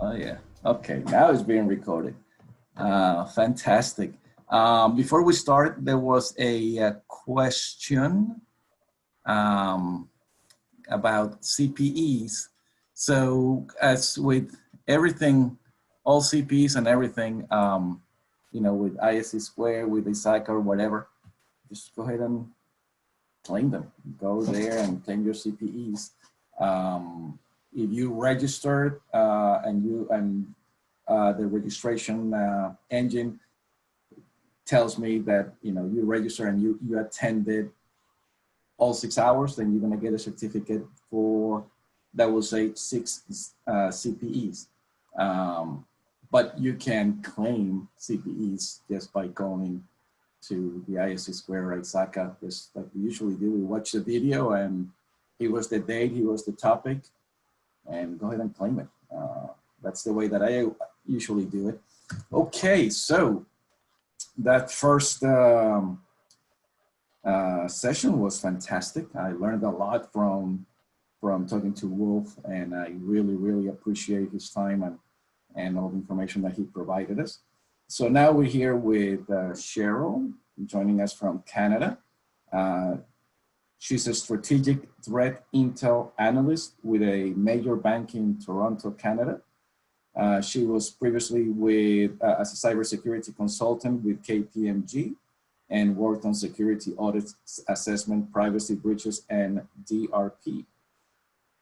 Oh yeah. Okay, now it's being recorded. Fantastic. Before we start, there was a question about CPEs. So as with everything, all CPEs and everything, you know, with ISC Square, with ISACA or whatever, just go ahead and claim them. Go there and claim your CPEs. If you registered and the registration engine tells me that you register and you attended all 6 hours, then you're going to get a certificate for that will say 6 CPEs. But you can claim CPEs just by going to the ISC Square or ISACA, just like we usually do. We watch the video and here was the date, here was the topic, and go ahead and claim it. That's the way that I usually do it. Okay, so that first session was fantastic. I learned a lot from talking to Wolf, and I really appreciate his time and all the information that he provided us. So now we're here with Cheryl, joining us from Canada. She's a strategic threat intel analyst with a major bank in Toronto, Canada. She was previously as a cybersecurity consultant with KPMG and worked on security audits, assessment, privacy breaches, and DRP.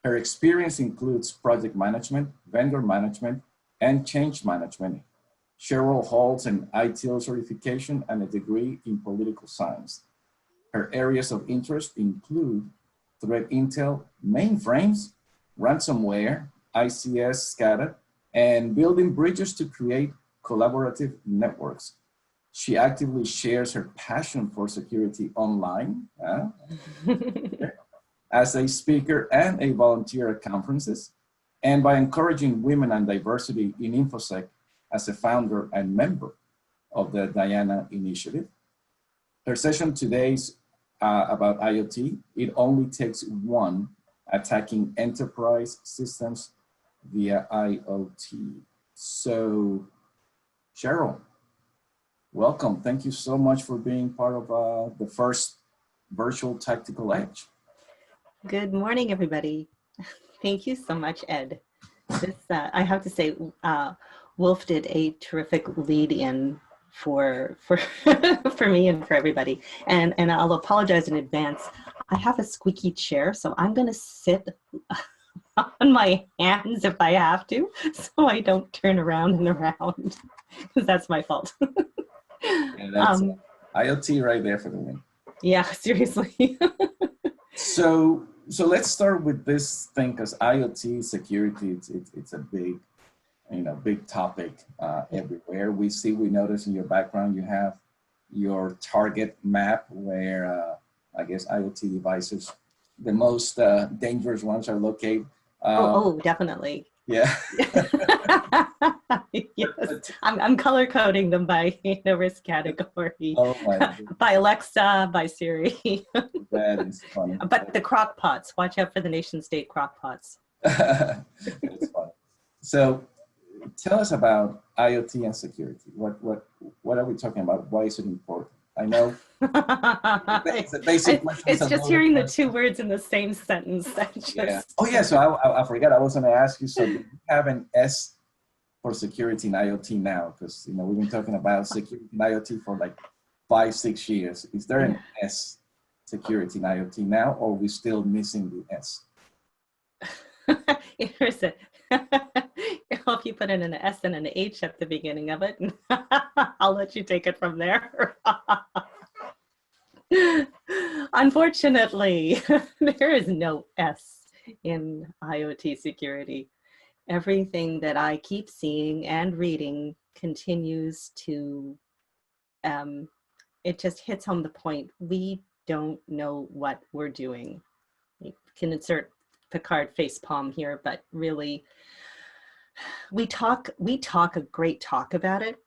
Her experience includes project management, vendor management, and change management. Cheryl holds an ITIL certification and a degree in political science. Her areas of interest include threat intel, mainframes, ransomware, ICS, SCADA, and building bridges to create collaborative networks. She actively shares her passion for security online as a speaker and a volunteer at conferences, and by encouraging women and diversity in InfoSec as a founder and member of the Diana Initiative. Her session today is about IoT. It only takes one, attacking enterprise systems via IoT. So, Cheryl, welcome. Thank you so much for being part of the first virtual tactical edge. Good morning, everybody. Thank you so much, Ed. This, I have to say, Wolf did a terrific lead in for for me and for everybody. And I'll apologize in advance. I have a squeaky chair, so I'm going to sit on my hands if I have to, so I don't turn around and around, because that's my fault. Yeah, that's IoT right there for the win. Yeah, seriously. So let's start with this thing, because IoT security, it's a big, big topic everywhere. We notice in your background, you have your target map where I guess IoT devices, the most dangerous ones are located. Oh, definitely. Yeah. Yes, I'm color coding them by risk category. Oh my goodness. By Alexa, by Siri. That is funny. But the crock pots, watch out for the nation state crock pots. It's funny. So tell us about IoT and security. What are we talking about? Why is it important? I know it's just hearing the two words in the same sentence. Yeah. Oh yeah, so I forgot, I was going to ask you, so do you have an S for security in IoT now? Because we've been talking about security in IoT for like 5-6 years. Is there an S security in IoT now, or are we still missing the S? Here's it. I hope you put in an S and an H at the beginning of it. I'll let you take it from there. Unfortunately, there is no S in IoT security. Everything that I keep seeing and reading continues to, it just hits home the point. We don't know what we're doing. You can insert Picard facepalm here, but really, we talk a great talk about it,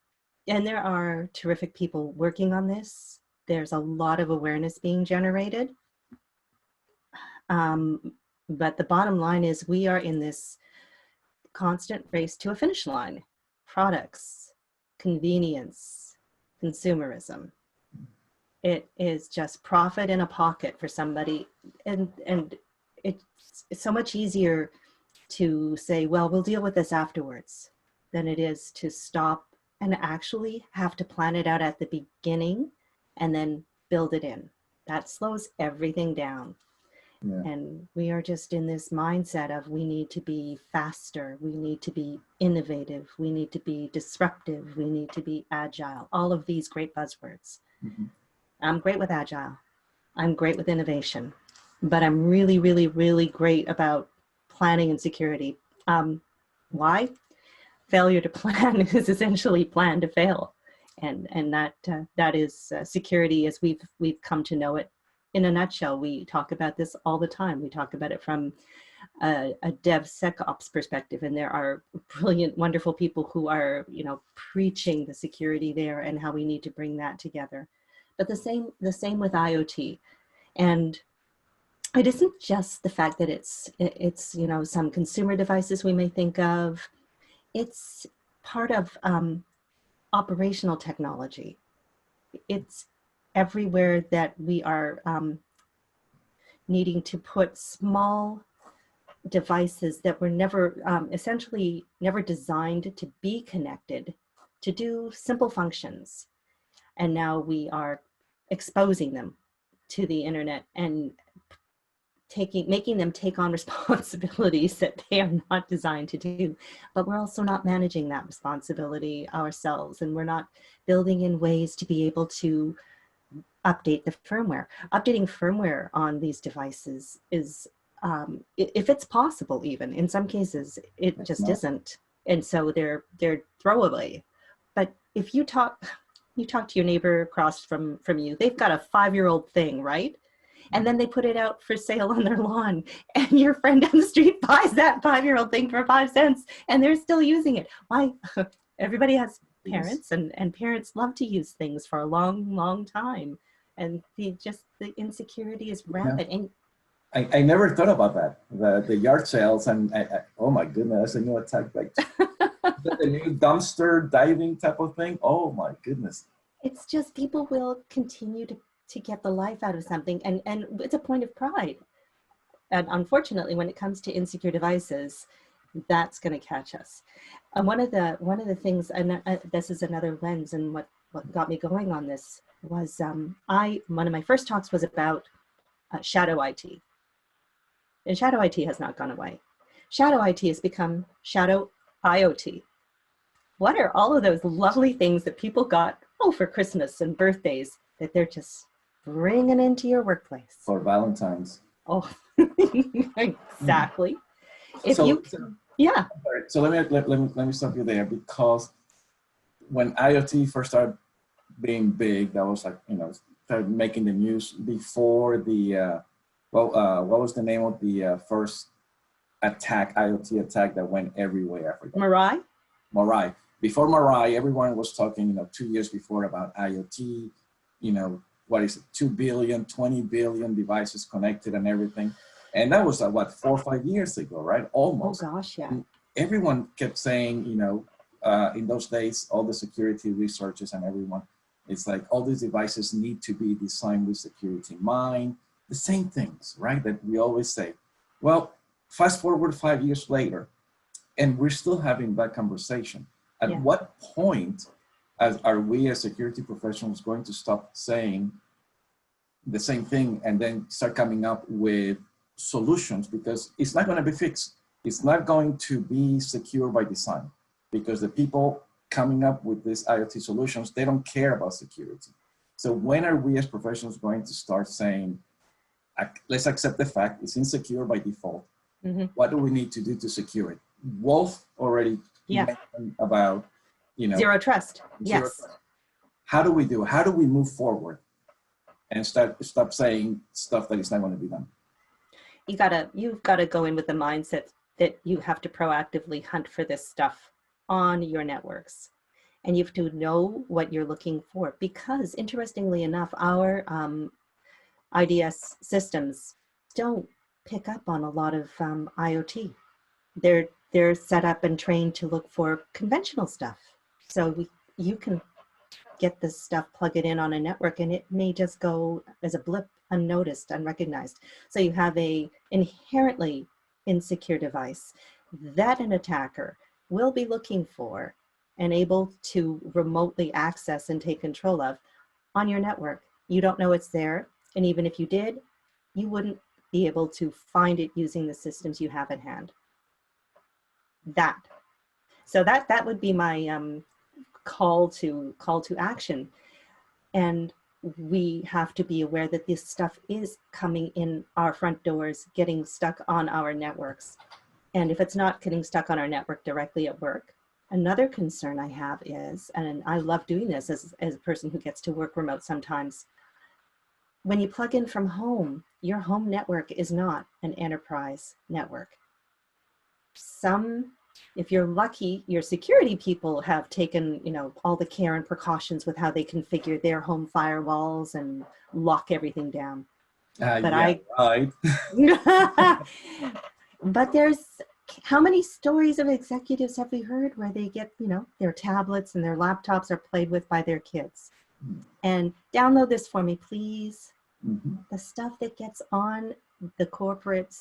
and there are terrific people working on this. There's a lot of awareness being generated. But the bottom line is we are in this constant race to a finish line. Products, convenience, consumerism. It is just profit in a pocket for somebody. And it's so much easier to say, well, we'll deal with this afterwards, than it is to stop and actually have to plan it out at the beginning and then build it in. That slows everything down. Yeah. And we are just in this mindset of we need to be faster, we need to be innovative, we need to be disruptive, we need to be agile, all of these great buzzwords. Mm-hmm. I'm great with agile, I'm great with innovation, but I'm really, really, really great about planning and security. Why? Failure to plan is essentially plan to fail. And that is security as we've come to know it. In a nutshell, we talk about this all the time. We talk about it from a DevSecOps perspective, and there are brilliant, wonderful people who are, preaching the security there and how we need to bring that together. But the same with IoT, and it isn't just the fact that it's some consumer devices we may think of. It's part of operational technology. It's everywhere that we are needing to put small devices that were never, essentially never designed to be connected, to do simple functions. And now we are exposing them to the internet and making them take on responsibilities that they are not designed to do. But we're also not managing that responsibility ourselves, and we're not building in ways to be able to update the firmware. Updating firmware on these devices is, if it's possible, even in some cases, it just isn't. And so they're throwaway. But if you talk to your neighbor across from you, they've got a 5-year-old thing, right? And then they put it out for sale on their lawn, and your friend down the street buys that 5-year-old thing for 5 cents, and they're still using it. Why? Everybody has parents, and parents love to use things for a long, long time. And the insecurity is rampant. Yeah. And I never thought about that. The yard sales, and oh my goodness, that's a new attack, like the new dumpster diving type of thing. Oh my goodness. It's just people will continue to get the life out of something, and it's a point of pride. And unfortunately, when it comes to insecure devices, that's going to catch us. And one of the things, and this is another lens, and what got me going on this was one of my first talks was about shadow IT. And shadow IT has not gone away. Shadow IT has become shadow IoT. What are all of those lovely things that people got for Christmas and birthdays that they're just bringing into your workplace? For Valentine's. Oh, exactly. Yeah. So let me stop you there, because when IoT first started being big, that was like, started making the news before the, what was the name of the first attack, IoT attack that went everywhere? I forgot. Mirai. Before Mirai, everyone was talking, 2 years before about IoT, what is it, 2 billion, 20 billion devices connected and everything. And that was 4 or 5 years ago, right? Almost. Oh gosh, yeah. And everyone kept saying, in those days, all the security researchers and everyone, it's like all these devices need to be designed with security in mind. The same things, right? That we always say. Well, fast forward 5 years later, and we're still having that conversation. At what point are we as security professionals going to stop saying the same thing and then start coming up with solutions? Because it's not going to be fixed. It's not going to be secure by design, because the people coming up with these IoT solutions, they don't care about security. So when are we as professionals going to start saying, let's accept the fact it's insecure by default. Mm-hmm. What do we need to do to secure it? Wolf already mentioned about, zero trust. Yes. Trust. How do we do it? How do we move forward and stop saying stuff that is not going to be done? You've got to go in with the mindset that you have to proactively hunt for this stuff on your networks. And you have to know what you're looking for, because interestingly enough, our IDS systems don't pick up on a lot of IoT. they're set up and trained to look for conventional stuff. So you can get this stuff, plug it in on a network, and it may just go as a blip, unnoticed, unrecognized. So you have a inherently insecure device that an attacker will be looking for and able to remotely access and take control of on your network. You don't know it's there, and even if you did, you wouldn't be able to find it using the systems you have at hand. So that would be my call to action. And we have to be aware that this stuff is coming in our front doors, getting stuck on our networks. And if it's not getting stuck on our network directly at work, another concern I have is, and I love doing this as a person who gets to work remote sometimes, when you plug in from home, your home network is not an enterprise network. If you're lucky, your security people have taken, all the care and precautions with how they configure their home firewalls and lock everything down. Right. But how many stories of executives have we heard where they get, their tablets and their laptops are played with by their kids? And download this for me, please. Mm-hmm. The stuff that gets on the corporate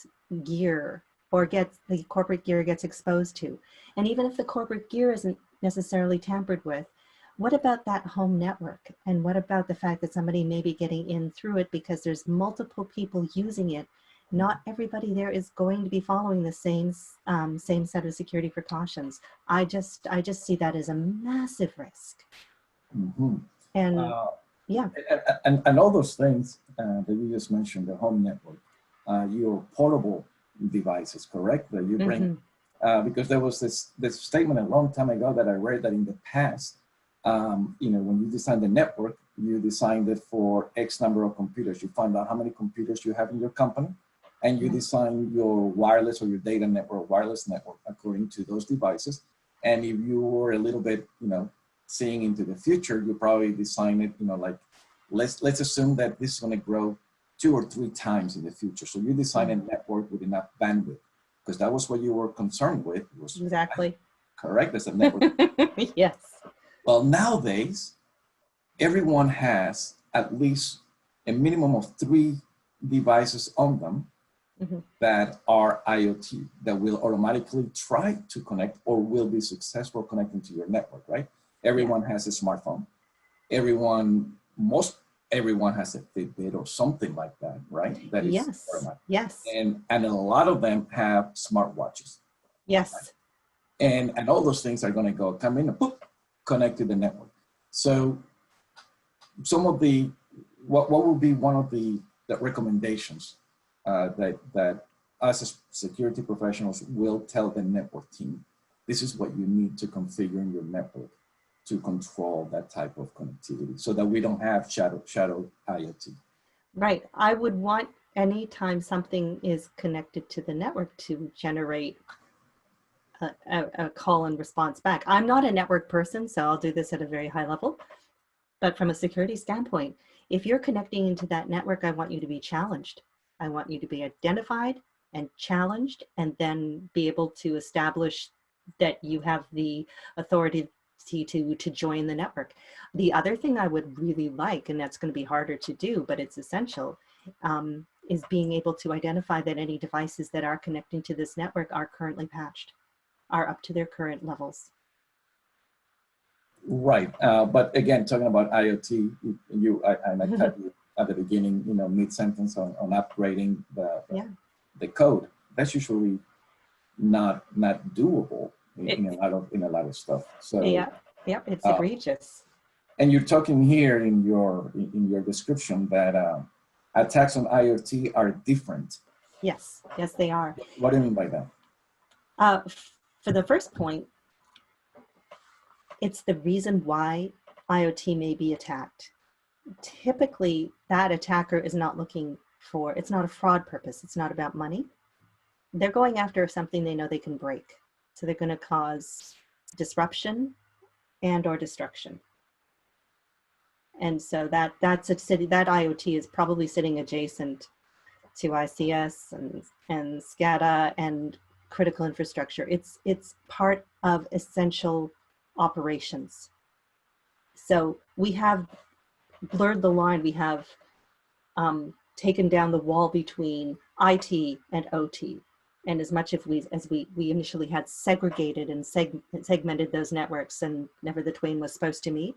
gear or the corporate gear gets exposed to. And even if the corporate gear isn't necessarily tampered with, what about that home network? And what about the fact that somebody may be getting in through it because there's multiple people using it? Not everybody there is going to be following the same set of security precautions. I just see that as a massive risk. Mm-hmm. And yeah. And all those things that you just mentioned, the home network, your portable devices, correct? That you bring, because there was this statement a long time ago that I read that in the past, when you design the network, you designed it for X number of computers. You find out how many computers you have in your company, and you design your wireless or your data network, wireless network according to those devices. And if you were a little bit, seeing into the future, you probably design it, like, let's assume that this is going to grow 2 or 3 times in the future. So you design a network with enough bandwidth, because that was what you were concerned with. Was exactly correct as a network. Yes. Well, nowadays, everyone has at least a minimum of 3 devices on them that are IoT, that will automatically try to connect or will be successful connecting to your network, right? Everyone has a smartphone. Most everyone has a Fitbit or something like that, right? That is automatic. Yes. And a lot of them have smartwatches. Yes. Right? And all those things are going to come in and connect to the network. So some of what would be one of the recommendations that us as security professionals will tell the network team? This is what you need to configure in your network to control that type of connectivity, so that we don't have shadow IoT. Right. I would want, anytime something is connected to the network, to generate a call and response back. I'm not a network person, so I'll do this at a very high level. But from a security standpoint, if you're connecting into that network, I want you to be challenged. I want you to be identified and challenged, and then be able to establish that you have the authority to join the network. The other thing I would really like, and that's going to be harder to do, but it's essential, is being able to identify that any devices that are connecting to this network are currently patched, are up to their current levels. Right, but again, talking about IoT, I cut you at the beginning, mid-sentence on upgrading the code. That's usually not doable in a lot of stuff. So it's egregious. And you're talking here in your description that attacks on IoT are different. Yes, they are. What do you mean by that? For the first point, it's the reason why IoT may be attacked. Typically, that attacker is not looking for, it's not a fraud purpose. It's not about money. They're going after something they know they can break. So they're going to cause disruption and or destruction. And so that IoT is probably sitting adjacent to ICS and SCADA and critical infrastructure. It's part of essential operations. So we have blurred the line. We have taken down the wall between IT and OT. And as much as we initially had segregated and segmented those networks, and never the twain was supposed to meet,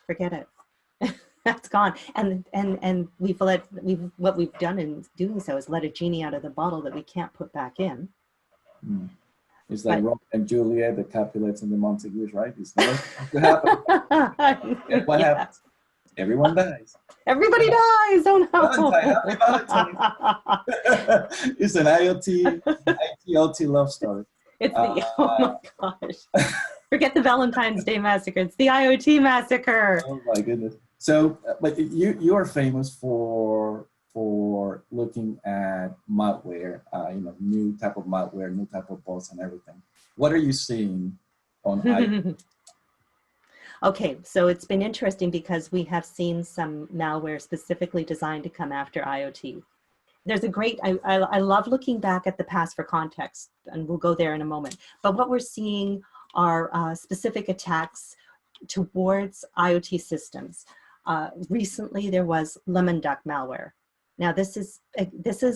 forget it. That's gone. And what we've done in doing so is let a genie out of the bottle that we can't put back in. Mm. It's like Romeo and Juliet, the Capulets and the Montagues, right? It's never supposed to happen. And what happens? Everyone dies. Everybody dies. Oh no! Valentine, happy Valentine. It's an IoT, IT-OT love story. It's the oh my gosh! Forget the Valentine's Day massacre. It's the IoT massacre. Oh my goodness! So, but you are famous for looking at malware, new type of malware, new type of bots, and everything. What are you seeing on IoT? Okay, so it's been interesting because we have seen some malware specifically designed to come after IoT. There's a great, I love looking back at the past for context, and we'll go there in a moment. But what we're seeing are specific attacks towards IoT systems. Recently, there was lemon duck malware. Now, this is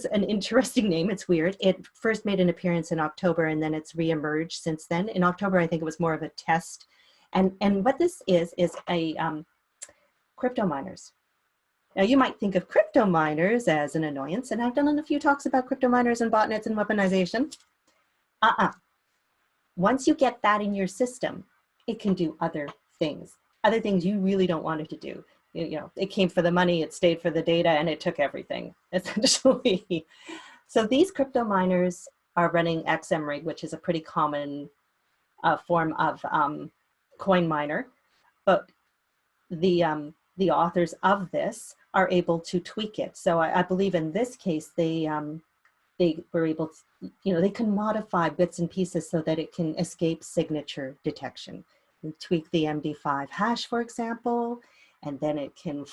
an interesting name. It's weird. It first made an appearance in October, and then it's reemerged since then. In October, I think it was more of a test. And what this is a crypto miners. Now, you might think of crypto miners as an annoyance, and I've done a few talks about crypto miners and botnets and weaponization. Once you get that in your system, it can do other things you really don't want it to do. You know, it came for the money, it stayed for the data, and it took everything, essentially. So these crypto miners are running XMRig, which is a pretty common form of coin miner, but the authors of this are able to tweak it. So I believe in this case, they were able to, they can modify bits and pieces so that it can escape signature detection. You tweak the MD5 hash, for example, and then it can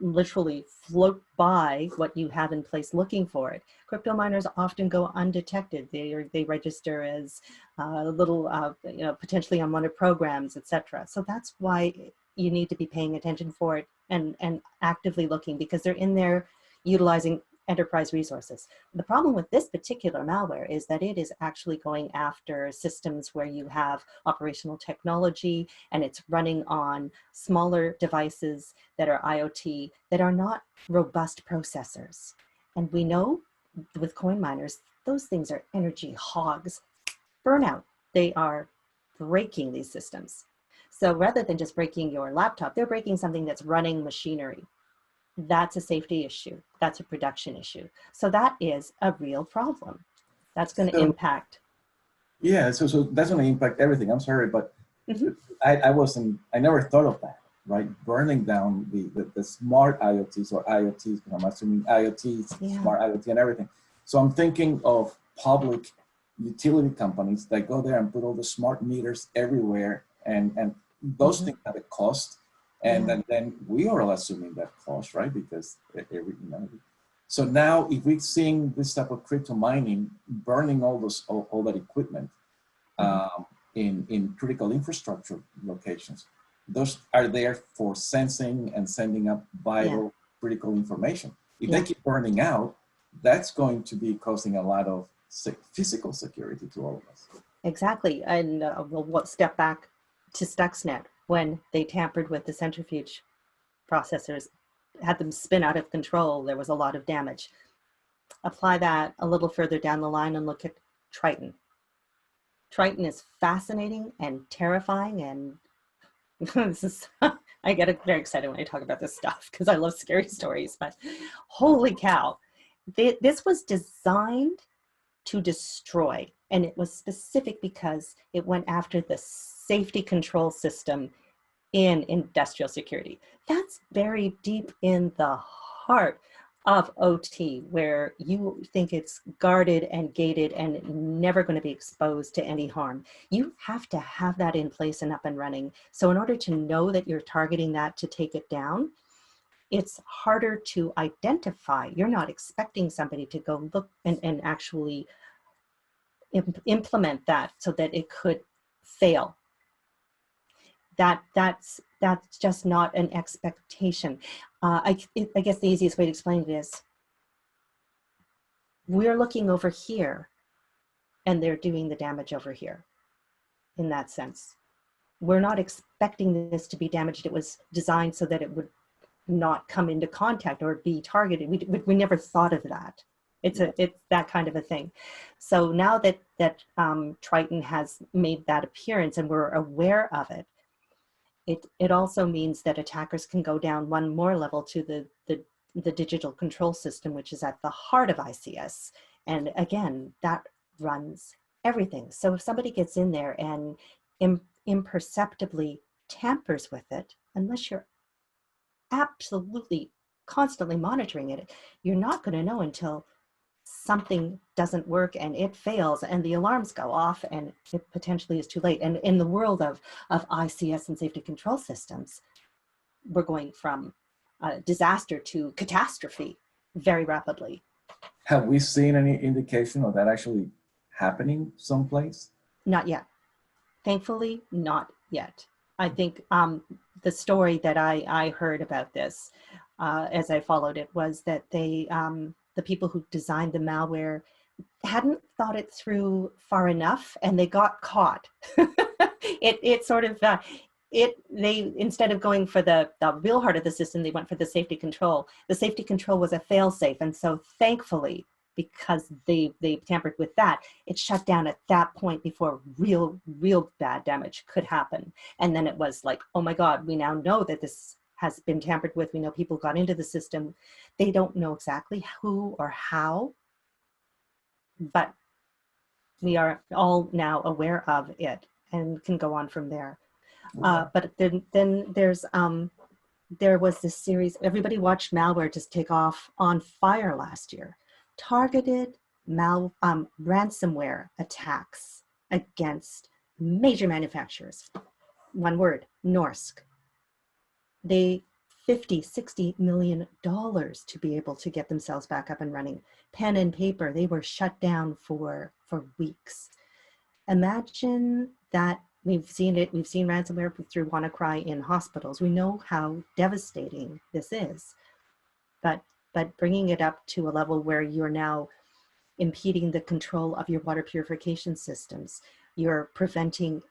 literally float by what you have in place looking for it. Crypto miners often go undetected. They register as potentially unwanted programs, etc. So that's why you need to be paying attention for it and actively looking, because they're in there utilizing enterprise resources. The problem with this particular malware is that it is actually going after systems where you have operational technology and it's running on smaller devices that are IoT that are not robust processors. And we know with coin miners, those things are energy hogs. Burnout, they are breaking these systems. So rather than just breaking your laptop, they're breaking something that's running machinery. That's a safety issue. That's a production issue. So that is a real problem. That's going to impact. Yeah, so that's going to impact everything. I'm sorry, but I never thought of that, right? Burning down the smart IoTs or IoTs, because I'm assuming IoTs, smart IoT and everything. So I'm thinking of public utility companies that go there and put all the smart meters everywhere, and those things have a cost. And then we are all assuming that cost, right? Because so now if we're seeing this type of crypto mining, burning all that equipment in critical infrastructure locations, those are there for sensing and sending up vital critical information. If they keep burning out, that's going to be causing a lot of physical security to all of us. Exactly. And we'll step back to Stuxnet. When they tampered with the centrifuge processors, had them spin out of control, there was a lot of damage. Apply that a little further down the line and look at Triton. Triton is fascinating and terrifying, and I get very excited when I talk about this stuff because I love scary stories, but holy cow. This was designed to destroy, and it was specific because it went after the safety control system in industrial security. That's very deep in the heart of OT, where you think it's guarded and gated and never going to be exposed to any harm. You have to have that in place and up and running. So in order to know that you're targeting that to take it down, it's harder to identify. You're not expecting somebody to go look and actually implement that so that it could fail. That's just not an expectation. I guess the easiest way to explain it is, we're looking over here and they're doing the damage over here. In that sense, we're not expecting this to be damaged. It was designed so that it would not come into contact or be targeted. We never thought of that. It's that kind of a thing. So now that Triton has made that appearance and we're aware of it, it also means that attackers can go down one more level to the digital control system, which is at the heart of ICS. And again, that runs everything. So if somebody gets in there and imperceptibly tampers with it, unless you're absolutely constantly monitoring it, you're not going to know until something doesn't work and it fails and the alarms go off and it potentially is too late. And in the world of ICS and safety control systems, we're going from disaster to catastrophe very rapidly. Have we seen any indication of that actually happening someplace? Not yet. Thankfully, not yet. I think the story that I heard about this as I followed it was that they, the people who designed the malware hadn't thought it through far enough and they got caught. It sort of, they, instead of going for the real heart of the system, they went for the safety control. The safety control was a fail-safe. And so thankfully, because they tampered with that, it shut down at that point before real bad damage could happen. And then it was like, oh my God, we now know that this has been tampered with. We know people got into the system. They don't know exactly who or how, but we are all now aware of it and can go on from there. But then there's, there was this series, everybody watched malware just take off on fire last year. Targeted ransomware attacks against major manufacturers. One word, Norsk. They $50–60 million to be able to get themselves back up and running. Pen and paper, they were shut down for weeks. Imagine that. We've seen it, we've seen ransomware through WannaCry in hospitals. We know how devastating this is, but bringing it up to a level where you're now impeding the control of your water purification systems, you're preventing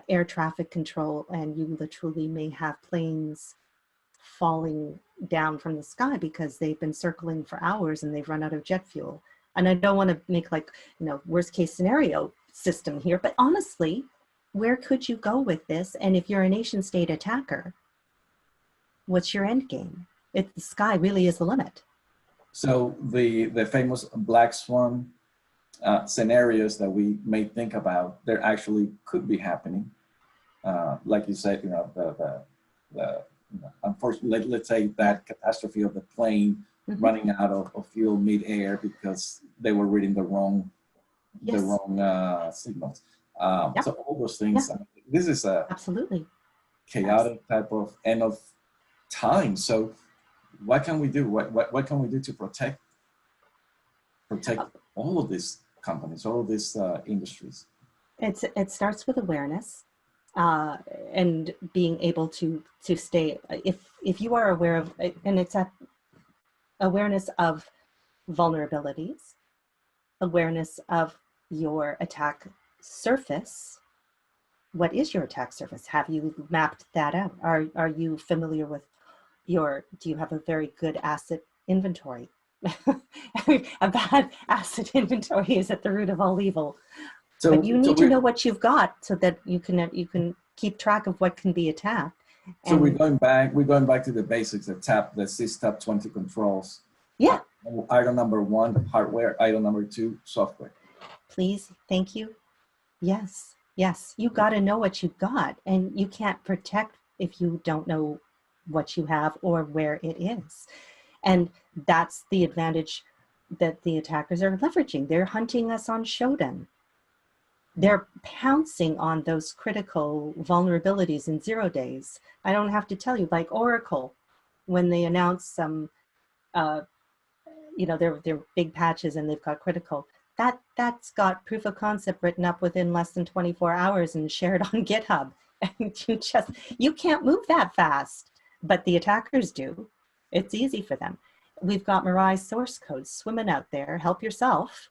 air traffic control, and you literally may have planes falling down from the sky because they've been circling for hours and they've run out of jet fuel. And I don't want to make, like, you know, worst case scenario system here, but honestly, where could you go with this? And if you're a nation state attacker, what's your end game? The sky really is the limit. So the famous black swan scenarios that we may think about, there actually could be happening. Like you said, you know, unfortunately, let's say that catastrophe of the plane running out of fuel mid-air because they were reading the wrong signals. So all those things, this is a absolutely chaotic type of end of time. So what can we do? What can we do to protect all of these companies, all of these industries? It starts with awareness and being able to stay. If you are aware of, and it's awareness of vulnerabilities, awareness of your attack surface. What is your attack surface? Have you mapped that out? Are you familiar with do you have a very good asset inventory? A bad asset inventory is at the root of all evil. So, but you need to know what you've got so that you can keep track of what can be attacked. So we're going back to the basics, the SysTap 20 controls. Yeah. Item number 1, hardware. Item number 2, software. Please, thank you. Yes, yes. You got to know what you've got, and you can't protect if you don't know what you have or where it is. And that's the advantage that the attackers are leveraging. They're hunting us on Shodan. They're pouncing on those critical vulnerabilities in 0 days. I don't have to tell you, like Oracle, when they announce some, you know, their big patches and they've got critical, that's got proof of concept written up within less than 24 hours and shared on GitHub. And you can't move that fast, but the attackers do. It's easy for them. We've got Mirai source code swimming out there. Help yourself.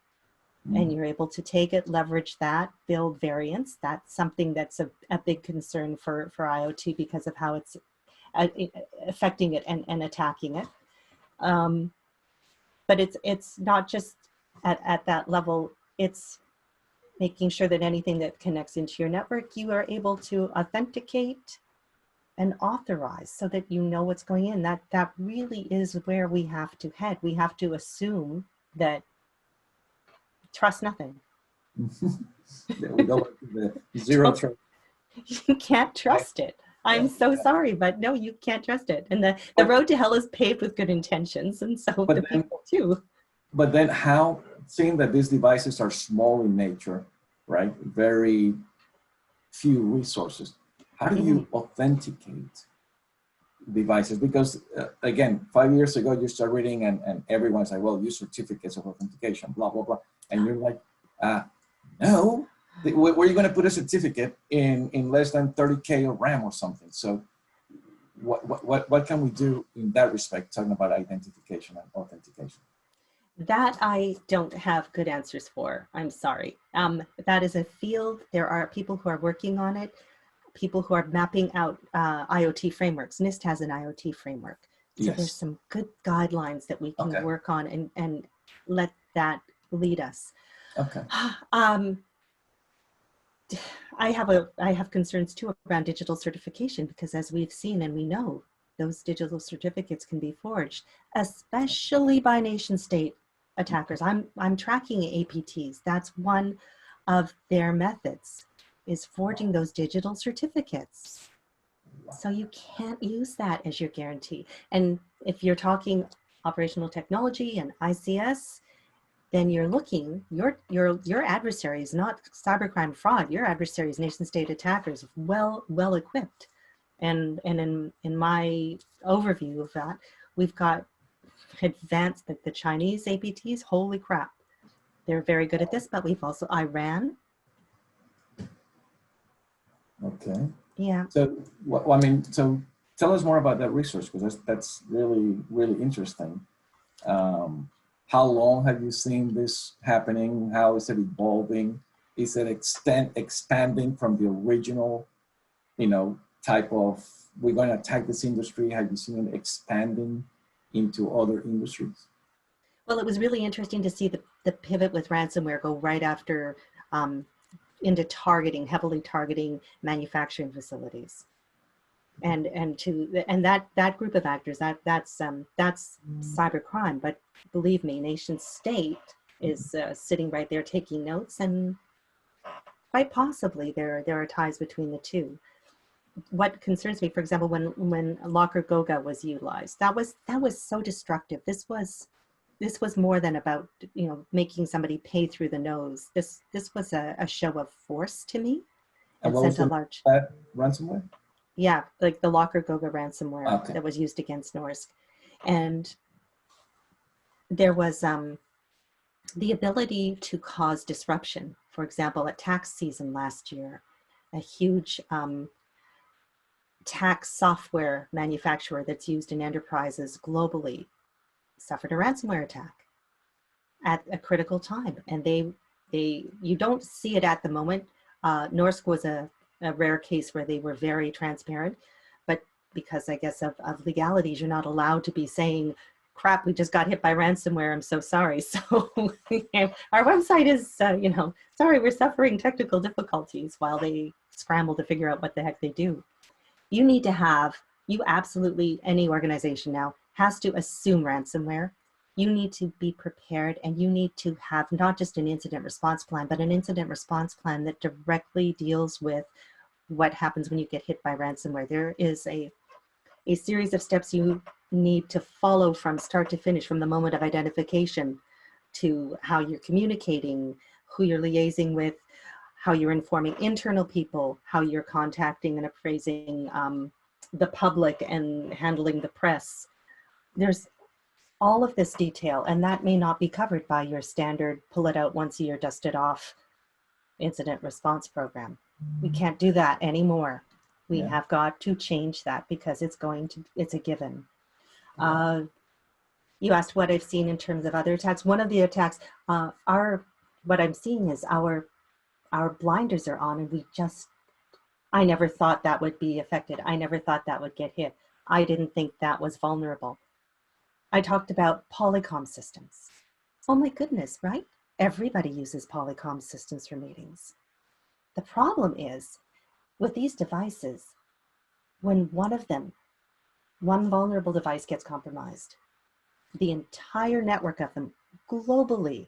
And you're able to take it, leverage that, build variants. That's something that's a big concern for IoT because of how it's affecting it and attacking it. But it's not just at that level, it's making sure that anything that connects into your network, you are able to authenticate and authorize so that you know what's going in. That really is where we have to head. We have to assume that trust nothing. We go back to the zero trust. You can't trust it. I'm so sorry, but no, you can't trust it. And the road to hell is paved with good intentions, and so the people too. But then how, seeing that these devices are small in nature, right? Very few resources. How do you authenticate devices? Because again, 5 years ago, you start reading and everyone's like, well, use certificates of authentication, blah, blah, blah. And you're like, no, where are you going to put a certificate in less than 30K of RAM or something? So what can we do in that respect, talking about identification and authentication? That I don't have good answers for. I'm sorry. That is a field. There are people who are working on it, people who are mapping out IoT frameworks. NIST has an IoT framework. So Yes. There's some good guidelines that we can work on and let that lead us. Okay. I have concerns too around digital certification, because as we've seen and we know, those digital certificates can be forged, especially by nation state attackers. I'm tracking APTs. That's one of their methods, is forging those digital certificates. So you can't use that as your guarantee. And if you're talking operational technology and ICS, then you're looking, your adversary is not cybercrime fraud. Your adversary is nation state attackers, well equipped. And in my overview of that, we've got advanced, the Chinese APTs, holy crap. They're very good at this, but we've also Iran. Okay. Yeah. So, I mean, so tell us more about that research, because that's really, really interesting. How long have you seen this happening? How is it evolving? Is it expanding from the original, type of, we're going to attack this industry? Have you seen it expanding into other industries? Well, it was really interesting to see the pivot with ransomware go right after into heavily targeting manufacturing facilities. And that group of actors, that's cybercrime. But believe me, nation state is sitting right there taking notes, and quite possibly there are ties between the two. What concerns me, for example, when Locker Goga was utilized, that was so destructive. This was more than about making somebody pay through the nose. This was a show of force to me. And what was that ransomware? Yeah, like the Locker Goga ransomware Okay. that was used against Norsk. And there was the ability to cause disruption. For example, at tax season last year, a huge tax software manufacturer that's used in enterprises globally suffered a ransomware attack at a critical time. And you don't see it at the moment. Norsk was a rare case where they were very transparent, but because I guess of legalities, you're not allowed to be saying, crap, we just got hit by ransomware, I'm so sorry. So our website is, sorry, we're suffering technical difficulties, while they scramble to figure out what the heck they do. You need to have, absolutely, any organization now has to assume ransomware. You need to be prepared, and you need to have not just an incident response plan, but an incident response plan that directly deals with what happens when you get hit by ransomware. There is a series of steps you need to follow from start to finish, from the moment of identification to how you're communicating, who you're liaising with, how you're informing internal people, how you're contacting and appraising the public and handling the press. There's all of this detail, and that may not be covered by your standard pull it out once a year, dust it off incident response program. We can't do that anymore. We Yeah. have got to change that because it's a given. Yeah. You asked what I've seen in terms of other attacks. One of the attacks what I'm seeing is our blinders are on, and I never thought that would be affected. I never thought that would get hit. I didn't think that was vulnerable. I talked about Polycom systems. Oh my goodness, right? Everybody uses Polycom systems for meetings. The problem is with these devices, when one vulnerable device gets compromised, the entire network of them globally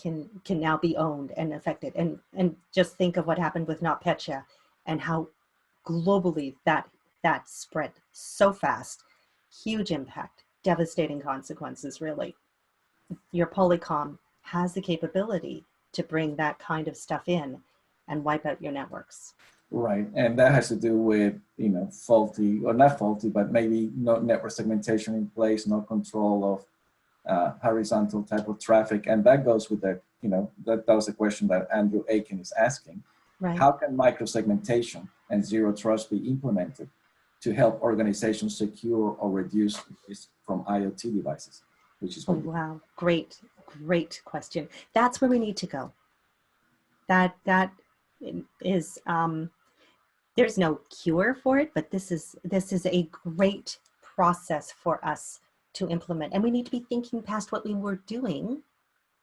can now be owned and affected. And just think of what happened with NotPetya and how globally that spread so fast. Huge impact, devastating consequences, really. Your Polycom has the capability to bring that kind of stuff in and wipe out your networks. Right, and that has to do with, faulty, or not faulty, but maybe no network segmentation in place, no control of horizontal type of traffic. And that goes with the, that was the question that Andrew Aiken is asking. Right. How can micro-segmentation and zero trust be implemented to help organizations secure or reduce risk from IoT devices? Which is what wow, great question. That's where we need to go. That is, there's no cure for it, but this is a great process for us to implement. And we need to be thinking past what we were doing,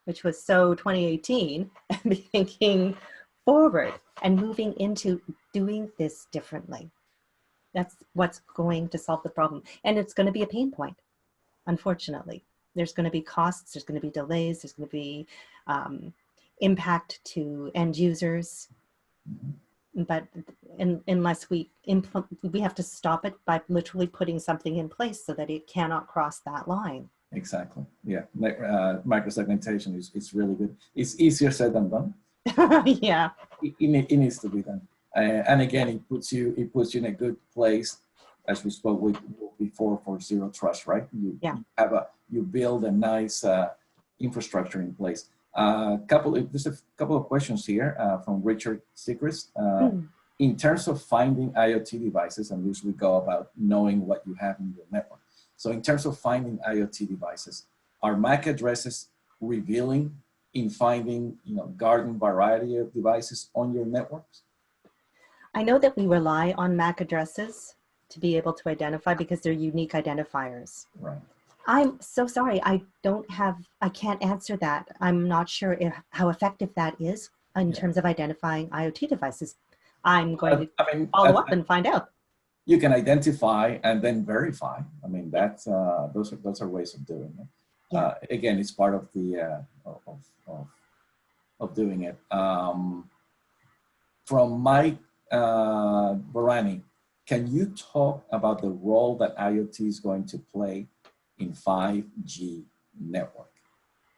which was so 2018, and be thinking forward and moving into doing this differently. That's what's going to solve the problem. And it's going to be a pain point, unfortunately. There's going to be costs, there's going to be delays, there's going to be impact to end users. But unless we have to stop it by literally putting something in place so that it cannot cross that line. Exactly. Yeah. Micro-segmentation is really good. It's easier said than done. Yeah. It needs to be done. And again, it puts you in a good place, as we spoke with before, for zero trust, right? You build a nice infrastructure in place. There's a couple of questions here from Richard Sechrist. In terms of finding IoT devices, and usually go about knowing what you have in your network. So in terms of finding IoT devices, are MAC addresses revealing in finding, garden variety of devices on your networks? I know that we rely on MAC addresses to be able to identify because they're unique identifiers. Right. I'm so sorry, I can't answer that. I'm not sure how effective that is in terms of identifying IoT devices. I'm going to follow up and find out. You can identify and then verify. I mean, that's those are ways of doing it. Yeah. Again, it's part of the of doing it. From Mike Barani, can you talk about the role that IoT is going to play in 5G network?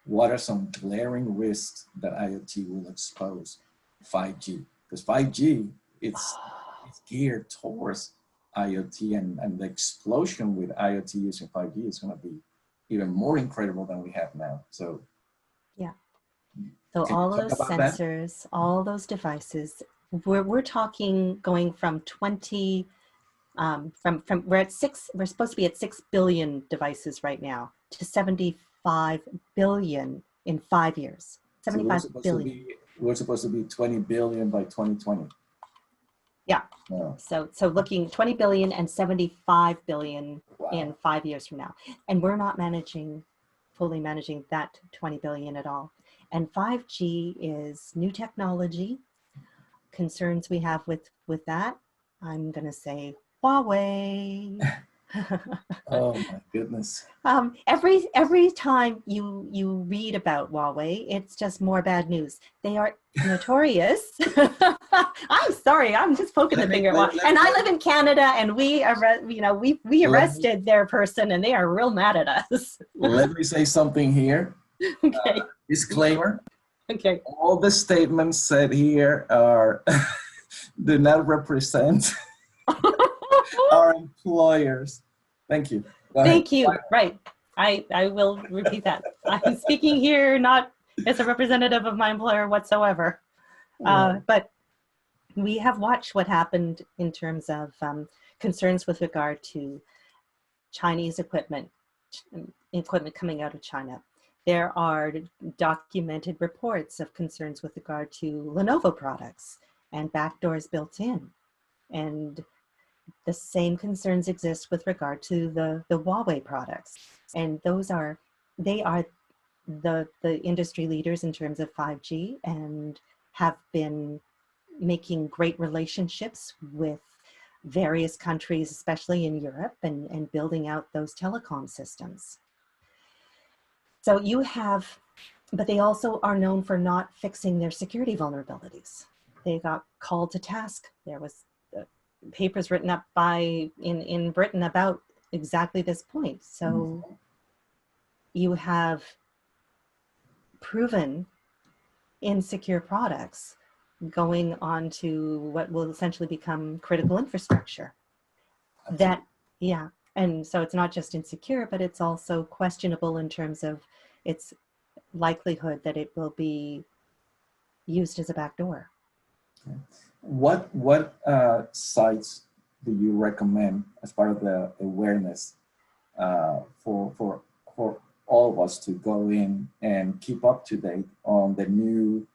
What are some glaring risks that IoT will expose 5G? Because 5G, it's geared towards IoT, and the explosion with IoT using 5G is going to be even more incredible than we have now. So yeah. So all those sensors, all those devices, we're talking going from 20, we're supposed to be at 6 billion devices right now to 75 billion in 5 years. 75 billion. We're supposed to be 20 billion by 2020. Yeah. Wow. So looking 20 billion and 75 billion in 5 years from now. And we're not fully managing that 20 billion at all. And 5G is new technology. Concerns we have with that, I'm going to say Huawei. Oh my goodness. Every time you read about Huawei, it's just more bad news. They are notorious. I'm sorry, I'm just poking the finger. And I live in Canada, and we arrested their person, and they are real mad at us. Let me say something here. Okay. Disclaimer. Okay. All the statements said here are do not represent our employers. Thank you. Thank you. Right. I will repeat that. I'm speaking here not as a representative of my employer whatsoever. But we have watched what happened in terms of concerns with regard to Chinese equipment coming out of China. There are documented reports of concerns with regard to Lenovo products and backdoors built in. And the same concerns exist with regard to the Huawei products. And they are the industry leaders in terms of 5G and have been making great relationships with various countries, especially in Europe, and building out those telecom systems. So you have, but they also are known for not fixing their security vulnerabilities. They got called to task. There was papers written up in Britain about exactly this point. So you have proven insecure products going on to what will essentially become critical infrastructure. That, yeah. And so it's not just insecure, but it's also questionable in terms of its likelihood that it will be used as a backdoor. What sites do you recommend as part of the awareness for all of us to go in and keep up to date on the new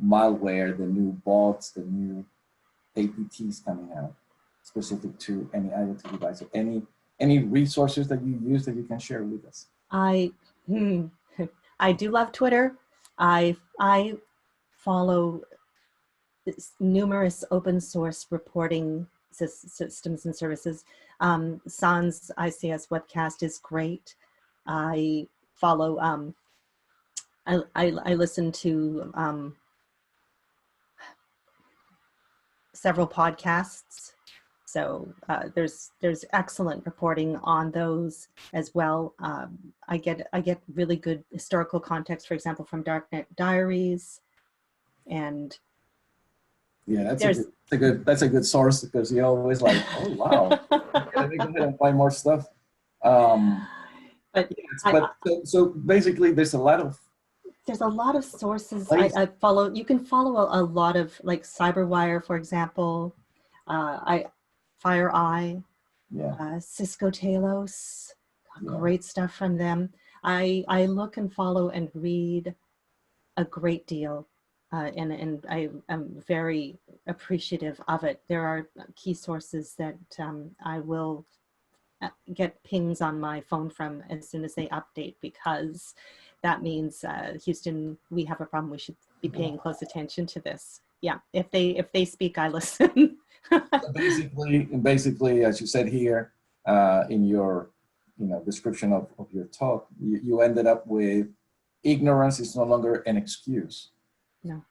malware, the new bots, the new APTs coming out specific to any IoT device? Any resources that you use that you can share with us? I do love Twitter. I follow numerous open source reporting systems and services. Sans ICS webcast is great. I follow, I listen to several podcasts. So there's excellent reporting on those as well. I get really good historical context, for example, from Darknet Diaries, and yeah, that's a good source, because you're always like, oh wow, let me go ahead and find more stuff. So basically, there's a lot of sources. I follow. You can follow a lot of, like, CyberWire, for example. FireEye, Cisco Talos, great stuff from them. I look and follow and read a great deal, and I am very appreciative of it. There are key sources that I will get pings on my phone from as soon as they update, because that means, Houston, we have a problem. We should be paying close attention to this. Yeah, if they speak, I listen. So basically, as you said here in your description of your talk, you ended up with ignorance is no longer an excuse. No.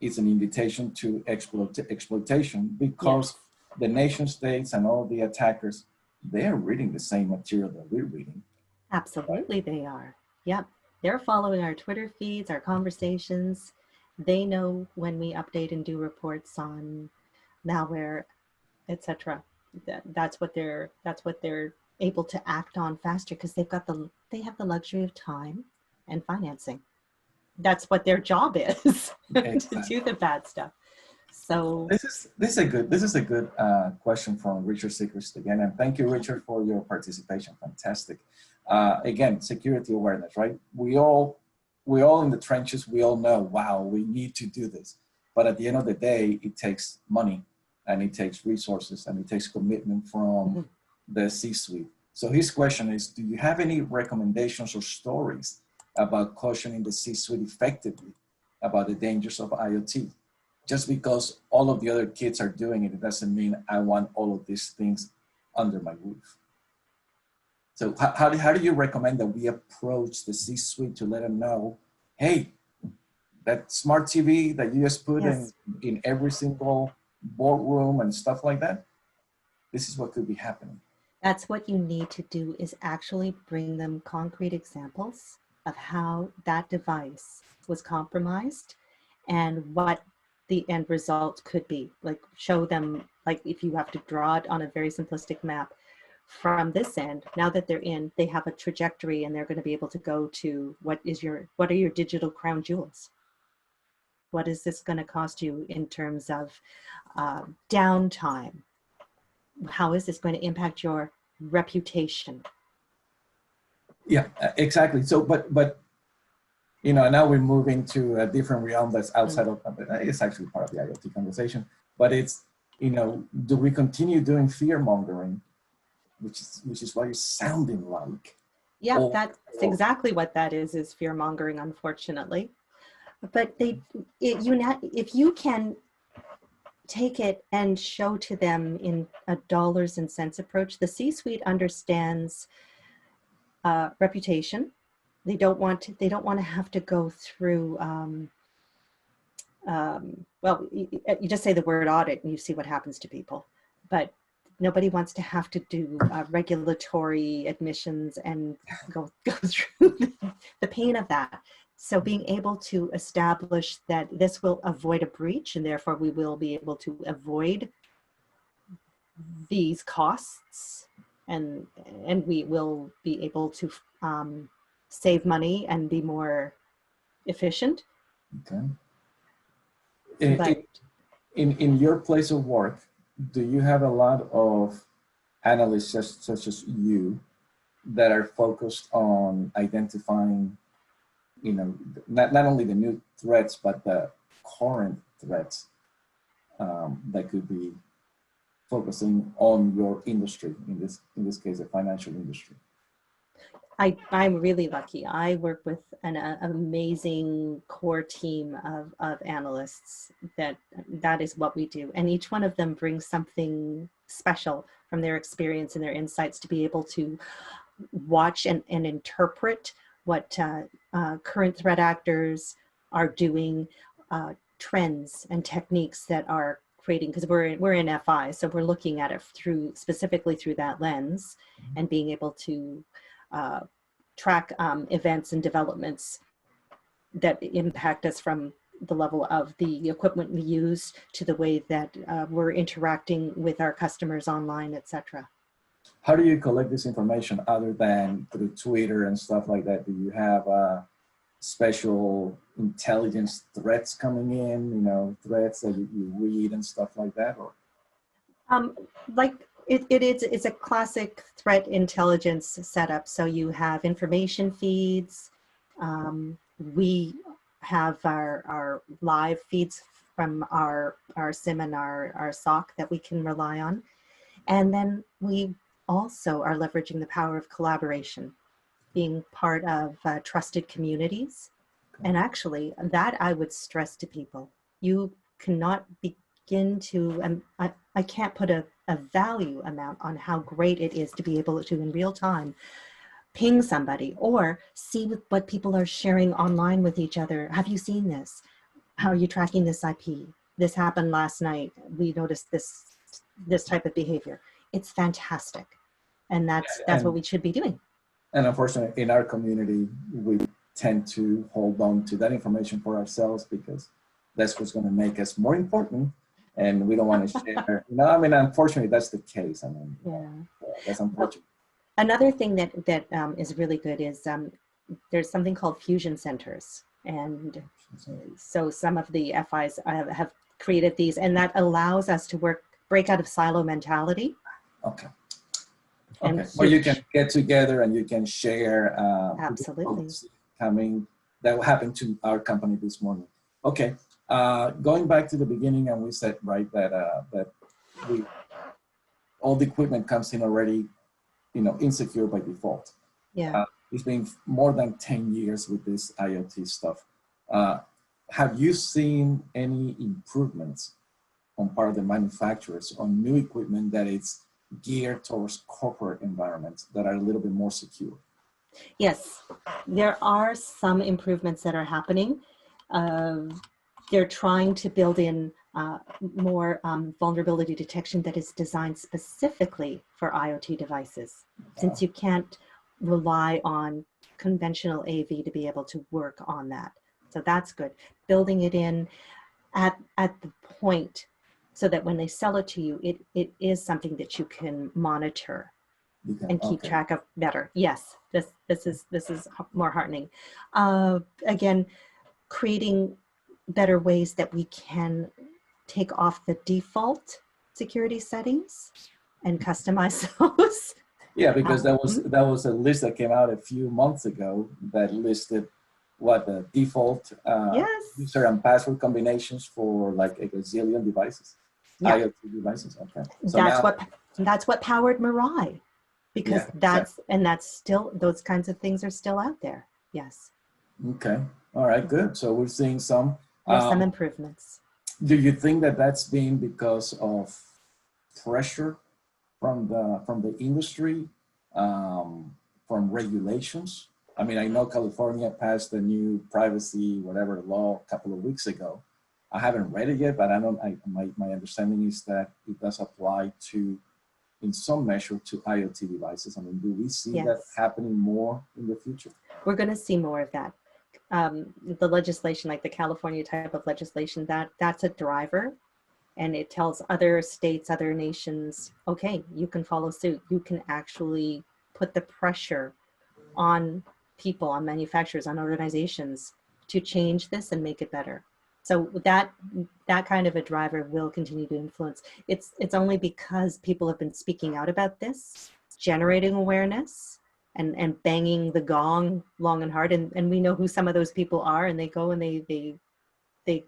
It's an invitation to exploitation, because the nation states and all the attackers, they're reading the same material that we're reading. Absolutely, they are. Yep. They're following our Twitter feeds, our conversations. They know when we update and do reports on malware, etc. That's what they're able to act on faster, because they have the luxury of time and financing. That's what their job is, to do the bad stuff. So this is a good question from Richard Seacrest again, and thank you, Richard, for your participation. Fantastic. Again, security awareness, right? We're all in the trenches. We all know, wow, we need to do this. But at the end of the day, it takes money, and it takes resources, and it takes commitment from the C-suite. So his question is, do you have any recommendations or stories about cautioning the C-suite effectively about the dangers of IoT? Just because all of the other kids are doing it, it doesn't mean I want all of these things under my roof. So how do you recommend that we approach the C-suite to let them know, hey, that smart TV that you just put in every single boardroom and stuff like that, this is what could be happening. That's what you need to do, is actually bring them concrete examples of how that device was compromised and what the end result could be. Like, show them, like, if you have to draw it on a very simplistic map, from this end, now that they're in, they have a trajectory and they're going to be able to go to what are your digital crown jewels? What is this going to cost you in terms of downtime? How is this going to impact your reputation? Yeah, exactly. So, but you know, now we're moving to a different realm that's outside of, it's actually part of the IoT conversation, but it's, you know, do we continue doing fear mongering, which is what you're sounding like? Yeah, Or, that's exactly what that is fear mongering, unfortunately. But if you can take it and show to them in a dollars and cents approach, the C-suite understands reputation. They don't want to have to go through well, you just say the word audit and you see what happens to people, but nobody wants to have to do regulatory admissions and go through the pain of that. So being able to establish that this will avoid a breach and therefore we will be able to avoid these costs, and we will be able to save money and be more efficient. okay. In your place of work, do you have a lot of analysts such as you that are focused on identifying, you know, not only the new threats, but the current threats that could be focusing on your industry, in this case, the financial industry? I'm really lucky. I work with an amazing core team of analysts that is what we do. And each one of them brings something special from their experience and their insights to be able to watch and interpret what current threat actors are doing, trends and techniques that are creating, because we're in FI, so we're looking at it specifically through that lens and being able to track events and developments that impact us from the level of the equipment we use to the way that we're interacting with our customers online, etc. How do you collect this information other than through Twitter and stuff like that? Do you have special intelligence threats coming in, you know, threats that you read and stuff like that? Or like it's a classic threat intelligence setup. So you have information feeds. We have our live feeds from our SIM and our SOC that we can rely on. And then we also are leveraging the power of collaboration, being part of trusted communities. And actually, that I would stress to people. You cannot begin to, I can't put a value amount on how great it is to be able to, in real time, ping somebody or see what people are sharing online with each other. Have you seen this? How are you tracking this IP? This happened last night. We noticed this type of behavior. It's fantastic. And that's what we should be doing. And unfortunately, in our community, we tend to hold on to that information for ourselves because that's what's going to make us more important, and we don't want to share. You know, I mean, unfortunately, that's the case. I mean, that's unfortunate. Another thing that is really good is there's something called fusion centers, and so some of the FIs have created these, and that allows us to break out of silo mentality. Okay. Okay. Where you can get together and you can share. Absolutely. That happened to our company this morning. Okay. Going back to the beginning, and we said, right, that all the equipment comes in already, you know, insecure by default. Yeah. It's been more than 10 years with this IoT stuff. Have you seen any improvements on part of the manufacturers on new equipment that it's geared towards corporate environments that are a little bit more secure? Yes, there are some improvements that are happening. They're trying to build in more vulnerability detection that is designed specifically for IoT devices, since you can't rely on conventional AV to be able to work on that. So that's good. Building it in at the point so that when they sell it to you, it is something that you can monitor and keep okay. track of better. Yes, this is more heartening. Again, creating better ways that we can take off the default security settings and customize those. Yeah, because that was a list that came out a few months ago that listed what the default Yes. user and password combinations for like a gazillion devices, Yeah. IoT devices. Okay, so That's what powered Mirai, because yeah, that's exactly. still, those kinds of things are still out there. Yes. Okay, all right, good. So we're seeing some. There's some improvements. Do you think that that's been because of pressure from the industry, from regulations? I mean, I know California passed a new privacy whatever law a couple of weeks ago. I haven't read it yet, but I don't. My understanding is that it does apply to, in some measure, to IoT devices. I mean, do we see that Yes. happening more in the future? We're going to see more of that. The legislation, like the California type of legislation, that's a driver, and it tells other states, other nations, okay, you can follow suit. You can actually put the pressure on people, on manufacturers, on organizations to change this and make it better. So that kind of a driver will continue to influence. It's only because people have been speaking out about this, generating awareness, and banging the gong long and hard. And we know who some of those people are, and they go and they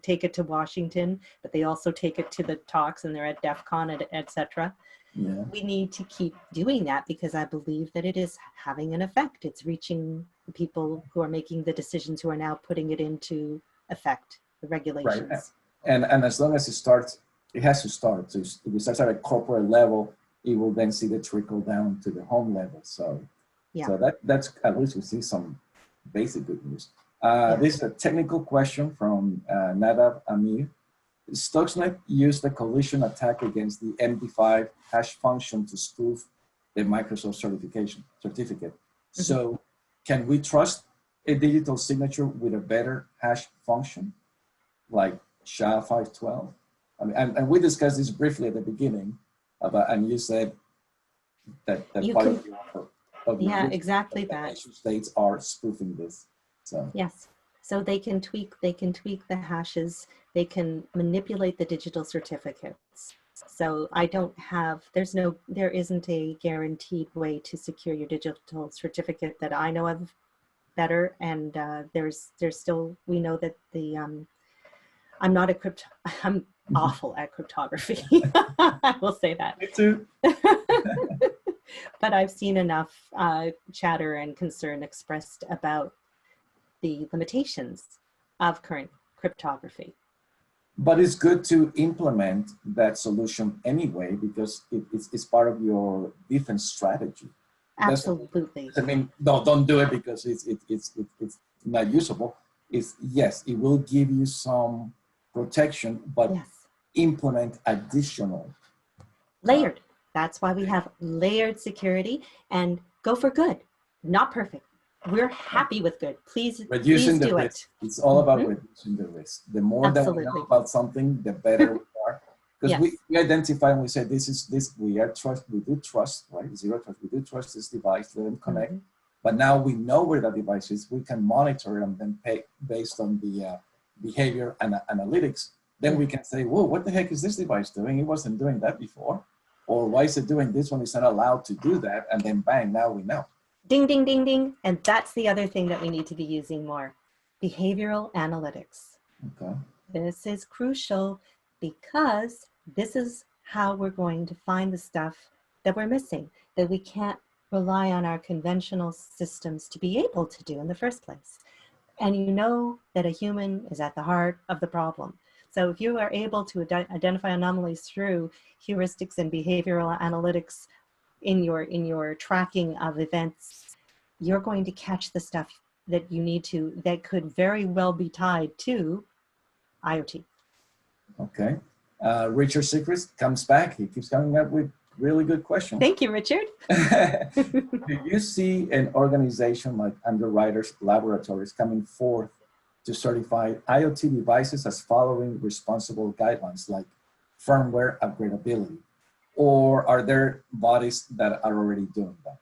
take it to Washington, but they also take it to the talks, and they're at DEF CON, etc. Yeah. We need to keep doing that, because I believe that it is having an effect. It's reaching the people who are making the decisions, who are now putting it into effect, the Right. regulations. And as long as it starts, it has to start. So if it starts at a corporate level, it will then see the trickle down to the home level. So, Yeah. so that's at least we see some basic good news. Yeah. This is a technical question from Nadav Amir. Stuxnet used a collision attack against the MD5 hash function to spoof the Microsoft certificate. Mm-hmm. So can we trust a digital signature with a better hash function like SHA-512? I mean, and we discussed this briefly at the beginning, and you said that You part can, of your yeah, exactly that that. nation states are spoofing this. So yes, so they can tweak the hashes, they can manipulate the digital certificates. So there isn't a guaranteed way to secure your digital certificate that I know of better. And there's still, we know that I'm awful at cryptography. I will say that. me too. But I've seen enough chatter and concern expressed about the limitations of current cryptography. But it's good to implement that solution anyway, because it's part of your defense strategy. Absolutely. I mean, don't do it because it's not usable. Yes, it will give you some protection, but yes, implement additional. Layered. That's why we have layered security, and go for good, not perfect. We're happy with good. Please do risk. it. It's all about reducing the risk. The more that we know about something, the better we are. Because yes. we identify and we say, we do trust, right? Zero trust, we do trust this device, let them connect. But now we know where that device is, we can monitor and then pay based on the behavior and analytics. Then we can say, whoa, what the heck is this device doing? It wasn't doing that before. Or why is it doing this when it's not allowed to do that? And then bang, now we know. Ding, ding, ding, ding. And that's the other thing that we need to be using more. Behavioral analytics. Okay. This is crucial, because this is how we're going to find the stuff that we're missing, that we can't rely on our conventional systems to be able to do in the first place. And you know that a human is at the heart of the problem. So if you are able to identify anomalies through heuristics and behavioral analytics in your tracking of events, you're going to catch the stuff that you need to, that could very well be tied to IoT. Okay. Richard Secrets comes back. He keeps coming up with really good questions. Thank you, Richard. Do you see an organization like Underwriters Laboratories coming forth to certify IoT devices as following responsible guidelines like firmware upgradability, or are there bodies that are already doing that?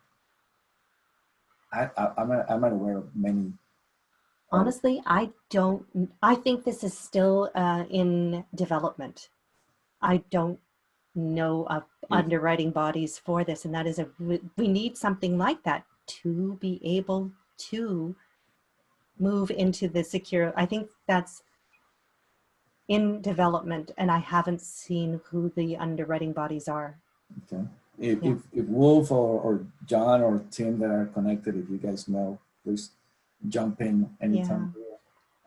I'm not aware of many. Honestly, I think this is still in development. I don't know of underwriting bodies for this, and that is we need something like that to be able to move into the secure. I think that's in development, and I haven't seen who the underwriting bodies are. Okay. If Wolf or John or Tim that are connected, if you guys know, please jump in anytime.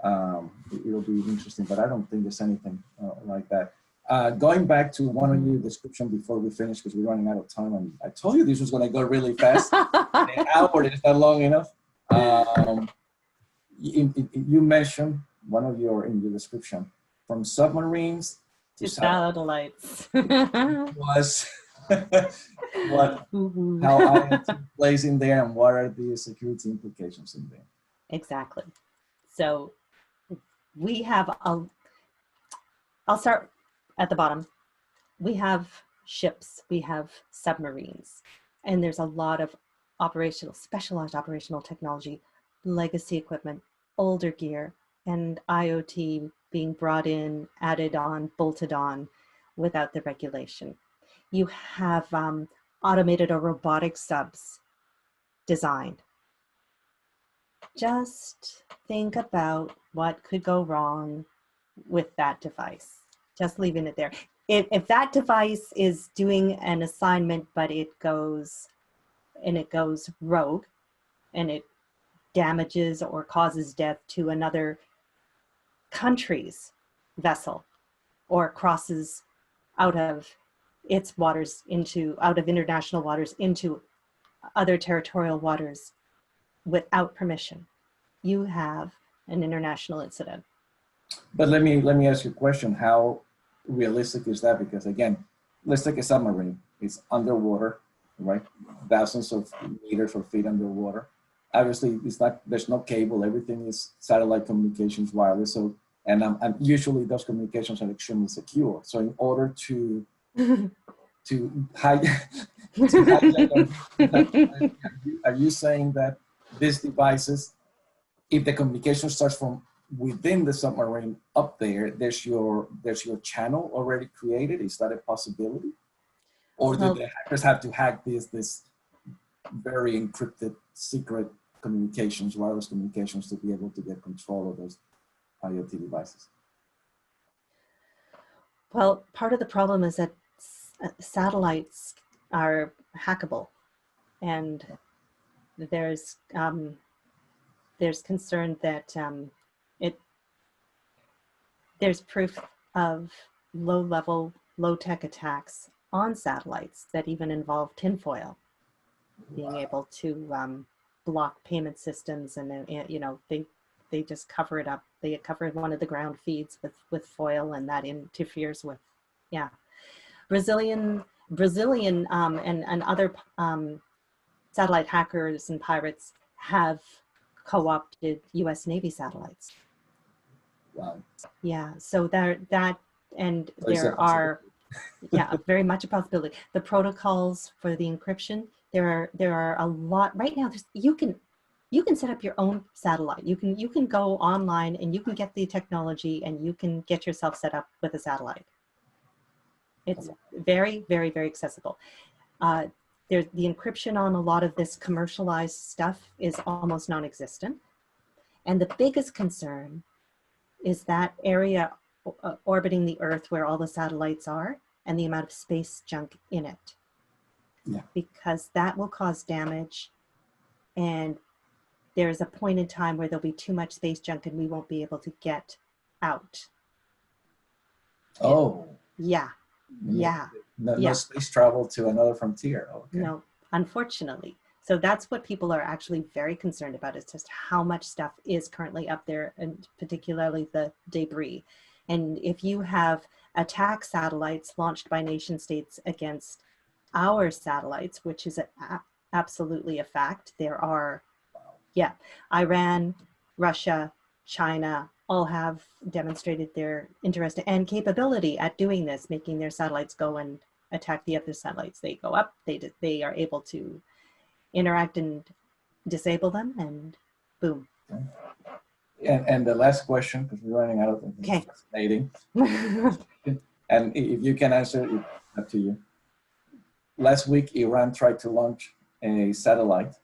It'll be interesting, but I don't think there's anything like that. Going back to one of your description before we finish, because we're running out of time, and I told you this was going to go really fast. An hour is not long enough. You mentioned one of in your description, from submarines to satellites. Was how IoT plays in there, and what are the security implications in there? Exactly. So we have I'll start at the bottom. We have ships, we have submarines, and there's a lot of specialized operational technology, legacy equipment, older gear, and IoT being brought in, added on, bolted on without the regulation. You have automated or robotic subs designed. Just think about what could go wrong with that device. Just leaving it there. If that device is doing an assignment, but it goes rogue and it damages or causes death to another country's vessel, or crosses out of its waters out of international waters into other territorial waters without permission, you have an international incident. But let me ask you a question. How realistic is that? Because again, let's take a submarine. It's underwater, right? Thousands of meters or feet underwater. Obviously, there's no cable. Everything is satellite communications, wireless. So, and usually those communications are extremely secure. So in order to hijack, are you saying that these devices, if the communication starts from within the submarine up there, there's your channel already created? Is that a possibility? Or do the hackers have to hack this very encrypted secret communications, wireless communications, to be able to get control of those IoT devices? Well, part of the problem is that satellites are hackable, and there's concern that there's proof of low-tech attacks on satellites that even involve tinfoil, being able to block payment systems, and they just cover it up. They cover one of the ground feeds with foil, and that interferes with, Brazilian and other satellite hackers and pirates have co-opted U.S. Navy satellites. Wow. Yeah, so there are very much a possibility. The protocols for the encryption, there are a lot right now. You can set up your own satellite. You can go online and you can get the technology and you can get yourself set up with a satellite. It's very, very, very accessible. The encryption on a lot of this commercialized stuff is almost non-existent. And the biggest concern is that area orbiting the Earth where all the satellites are and the amount of space junk in it. Yeah. Because that will cause damage, and there's a point in time where there'll be too much space junk and we won't be able to get out. Oh. Yeah. No space travel to another frontier. Okay. No, unfortunately. So that's what people are actually very concerned about, is just how much stuff is currently up there, and particularly the debris. And if you have attack satellites launched by nation states against our satellites, which is absolutely a fact, there are, Iran, Russia, China, all have demonstrated their interest and capability at doing this, making their satellites go and attack the other satellites. They go up, they are able to interact and disable them, and boom. And the last question, because we're running out of time. Okay. Fascinating. And if you can answer, it's up to you. Last week, Iran tried to launch a satellite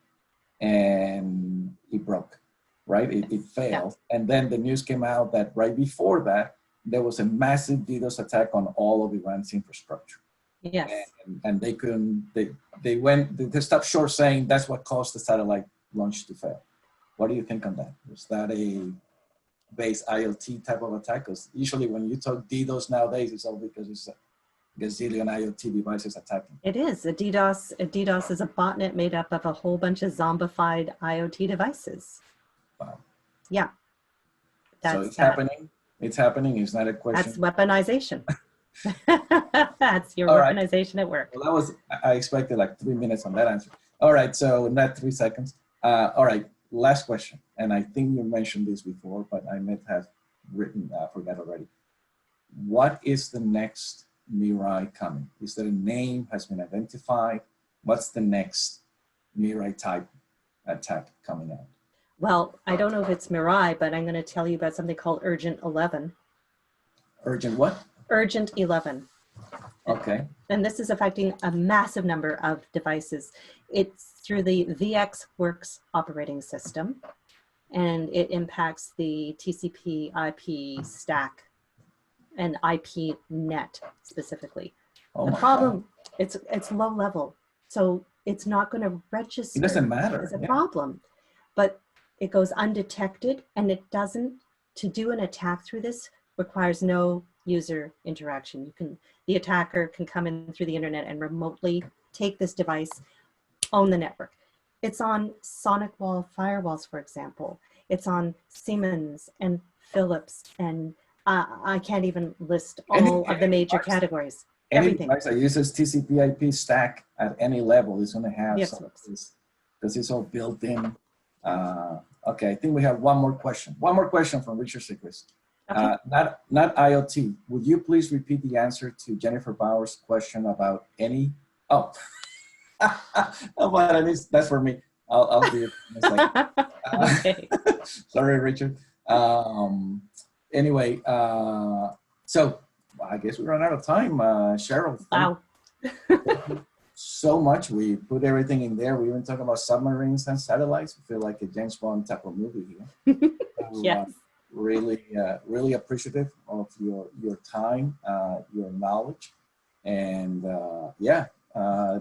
and it broke, right? It failed. Yeah. And then the news came out that right before that, there was a massive DDoS attack on all of Iran's infrastructure. Yes. And they couldn't, they stopped short saying that's what caused the satellite launch to fail. What do you think on that? Was that a base IoT type of attack? Because usually when you talk DDoS nowadays, it's all because it's a gazillion IoT devices attacking. It is. A DDoS is a botnet made up of a whole bunch of zombified IoT devices. Wow. Yeah. So it's happening. It's happening. It's not a question. That's weaponization. That's your all weaponization right. At work. Well, that was, I expected like 3 minutes on that answer. All right. So not 3 seconds. All right. Last question. And I think you mentioned this before, but I might have forgot already. What is the next Mirai coming? Is there a name has been identified? What's the next Mirai type attack coming out? Well, I don't know if it's Mirai, but I'm going to tell you about something called Urgent 11. Urgent what? Urgent 11. Okay. And this is affecting a massive number of devices. It's through the VxWorks operating system, and it impacts the TCP IP stack and IP net specifically. Oh, the problem, it's low level, so it's not going to register. It doesn't matter. As a problem, but it goes undetected, and it doesn't. To do an attack through this requires no user interaction. The attacker can come in through the internet and remotely take this device, own the network. It's on sonic wall firewalls, for example. It's on Siemens and Philips, and I can't even list all of the major categories. Any device that uses TCP IP stack at any level is going to have some of this, because it's all built in. Okay, I think we have one more question. One more question from Richard Sigris. Okay. Not IoT. Would you please repeat the answer to Jennifer Bauer's question about any? Oh, that's for me. I'll do it in a second. Okay. Sorry, Richard. Anyway, so I guess we ran out of time. Cheryl. Wow. Thank you so much. We put everything in there. We even talk about submarines and satellites. We feel like a James Bond type of movie here. So, yes. Really appreciative of your time, your knowledge, and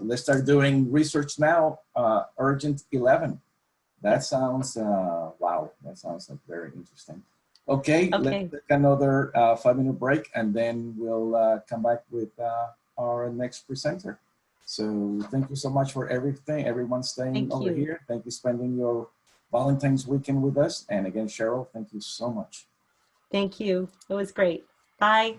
let's start doing research now. Urgent 11. That sounds wow. That sounds like very interesting. Okay. Let's take another 5-minute break, and then we'll come back with our next presenter. So thank you so much for everything. Everyone staying over here. Thank you spending your Valentine's weekend with us. And again, Cheryl, thank you so much. Thank you. It was great. Bye.